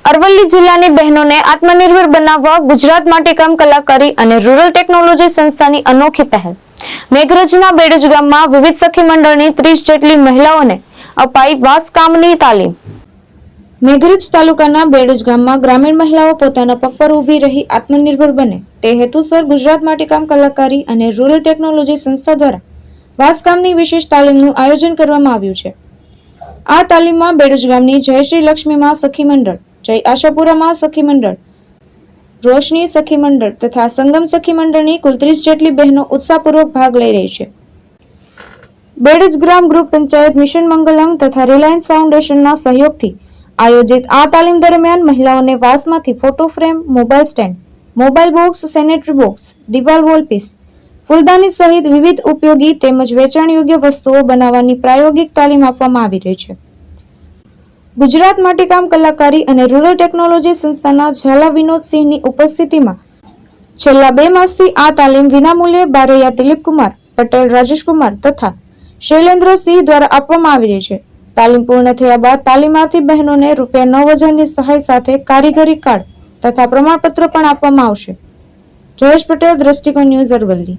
અરવલ્લી જિલ્લાની બહેનોને આત્મનિર્ભર બનાવવા ગુજરાત માટીકામ કલાકારી અને રૂરલ ટેકનોલોજી સંસ્થાની અનોખી પહેલ. મેઘરજના બેડજ ગામમાં વિવિધ સખી મંડળની 30 જેટલી મહિલાઓને અપાઈ વાંસકામની તાલીમ. મેઘરજ તાલુકાના બેડજ ગામમાં ગ્રામીણ મહિલાઓ પોતાના પગ પર ઊભી રહી આત્મનિર્ભર બને તે હેતુસર ગુજરાત માટીકામ કલાકારી અને રૂરલ ટેકનોલોજી સંસ્થા દ્વારા વાંસકામની વિશેષ તાલીમનું આયોજન કરવામાં આવ્યું છે. આ તાલીમમાં બેડજ ગામની જયશ્રી લક્ષ્મીમાં સખી મંડળ, જય આશાપુરામાં સખી મંડળ, રોશની સખી મંડળ તથા સંગમ સખી મંડળની કુલ 30 જેટલી બહેનો ઉત્સાહપૂર્વક ભાગ લઈ રહી છે. બેડજ ગ્રામ ગ્રુપ પંચાયત, મિશન મંગલમ તથા રિલાયન્સ ફાઉન્ડેશનના સહયોગથી આયોજિત આ તાલીમ દરમિયાન મહિલાઓને વાંસમાંથી photo frame, mobile stand, mobile box, sanitary box, દિવાલ વોલપીસ, ફૂલદાની સહિત વિવિધ ઉપયોગી તેમજ વેચાણ યોગ્ય વસ્તુઓ બનાવવાની પ્રાયોગિક તાલીમ આપવામાં આવી રહી છે. ગુજરાત માટીકામ કલાકારી અને રૂરલ ટેકનોલોજી સંસ્થાના ઝાલા વિનોદસિંહની ઉપસ્થિતિમાં છેલ્લા 2 માસથી આ તાલીમ વિનામૂલ્યે બારૈયા દિલીપકુમાર, પટેલ રાજેશકુમાર તથા શૈલેન્દ્રસિંહ દ્વારા આપવામાં આવી રહી છે. તાલીમ પૂર્ણ થયા બાદ તાલીમાર્થી બહેનોને ₹9,000ની સહાય સાથે કારીગરી કાર્ડ તથા પ્રમાણપત્ર પણ આપવામાં આવશે. જયેશ પટેલ, દ્રષ્ટિકોણ ન્યૂઝ, અરવલ્લી.